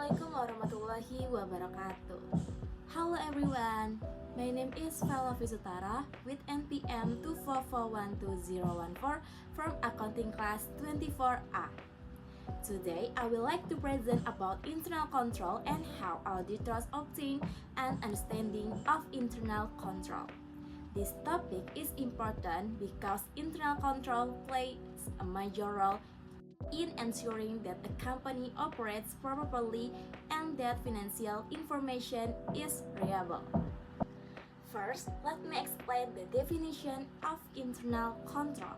Assalamualaikum warahmatullahi wabarakatuh. Hello everyone, my name is Fela Visutara with NPM 2441214 from Accounting Class 24A. Today, I would like to present about internal control and how auditors obtain an understanding of internal control. This topic is important because internal control plays a major role in ensuring that a company operates properly and that financial information is reliable. First, let me explain the definition of internal control.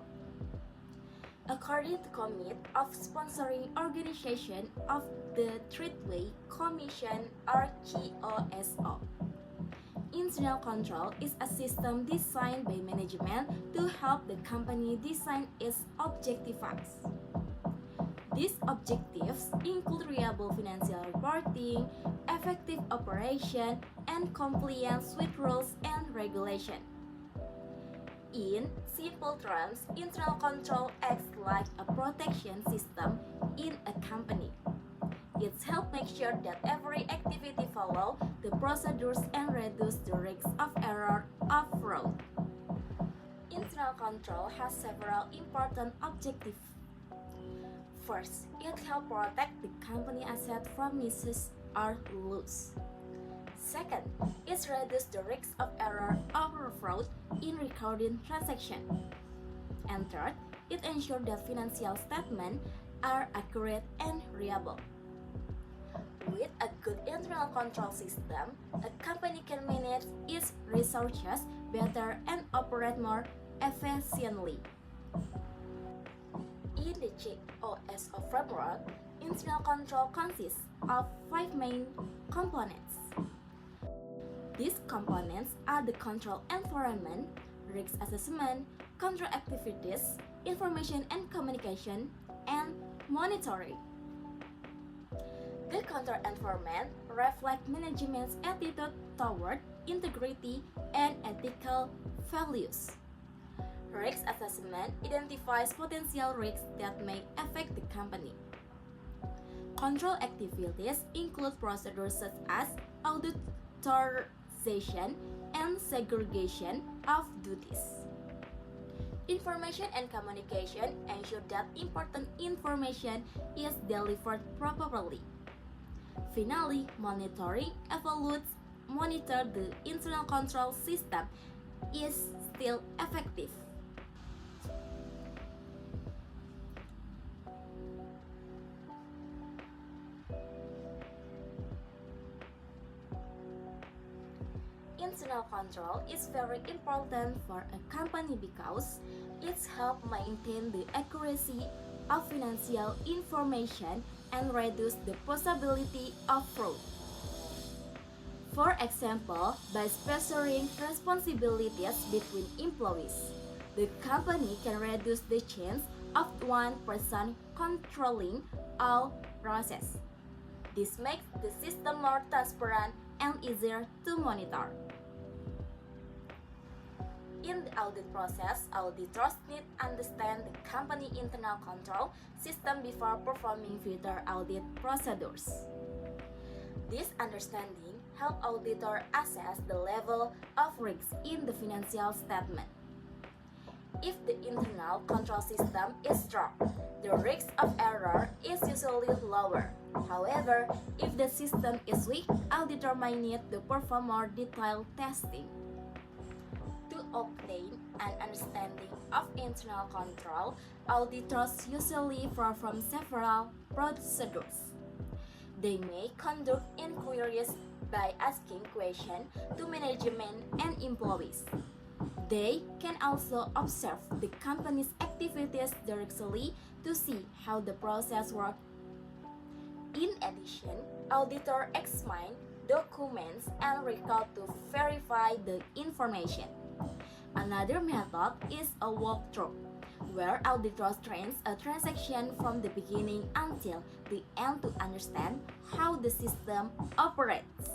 According to Committee of Sponsoring Organization of the Trade Commission or KOSO, internal control is a system designed by management to help the company design its objectives. These objectives include reliable financial reporting, effective operation, and compliance with rules and regulations. In simple terms, internal control acts like a protection system in a company. It helps make sure that every activity follows the procedures and reduce the risk of error or fraud. Internal control has several important objectives. First, it helps protect the company asset from misuse or loss. Second, it reduces the risk of error or fraud in recording transactions. And third, it ensures that financial statements are accurate and reliable. With a good internal control system, a company can manage its resources better and operate more efficiently. In the KOSO framework, internal control consists of 5 main components. These components are the control environment, risk assessment, control activities, information and communication, and monitoring. The control environment reflects management's attitude toward integrity and ethical values. Risk assessment identifies potential risks that may affect the company. Control activities include procedures such as auditorization and segregation of duties. Information and communication ensure that important information is delivered properly. Finally, monitoring evaluates monitor the internal control system is still effective. Internal control is very important for a company because it helps maintain the accuracy of financial information and reduce the possibility of fraud. For example, by specifying responsibilities between employees, the company can reduce the chance of one person controlling all processes. This makes the system more transparent and easier to monitor. In the audit process, auditors need to understand the company internal control system before performing further audit procedures. This understanding helps auditors assess the level of risk in the financial statement. If the internal control system is strong, the risk of error is usually lower. However, if the system is weak, auditor might need to perform more detailed testing. To obtain an understanding of internal control, auditors usually perform several procedures. They may conduct inquiries by asking questions to management and employees. They can also observe the company's activities directly to see how the process works. In addition, auditors examine documents and record to verify the information. Another method is a walkthrough, where auditors trace a transaction from the beginning until the end to understand how the system operates.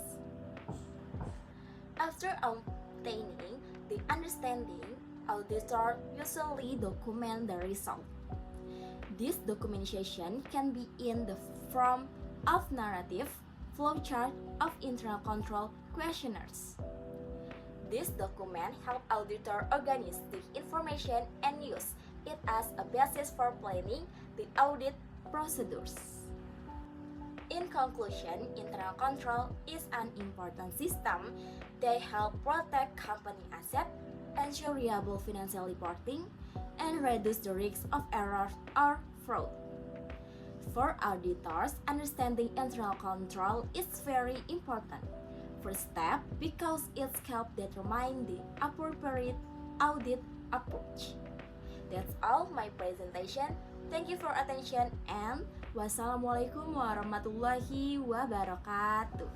After obtaining the understanding, auditors usually document the result. This documentation can be in the form of narrative, flowchart of internal control questionnaires. This document helps auditor organize the information and use it as a basis for planning the audit procedures. In conclusion, internal control is an important system that helps protect company assets, ensure reliable financial reporting, and reduce the risk of errors or fraud. For auditors, understanding internal control is very important. First step because it helps determine the appropriate audit approach. That's all my presentation. Thank you for attention and wassalamualaikum warahmatullahi wabarakatuh.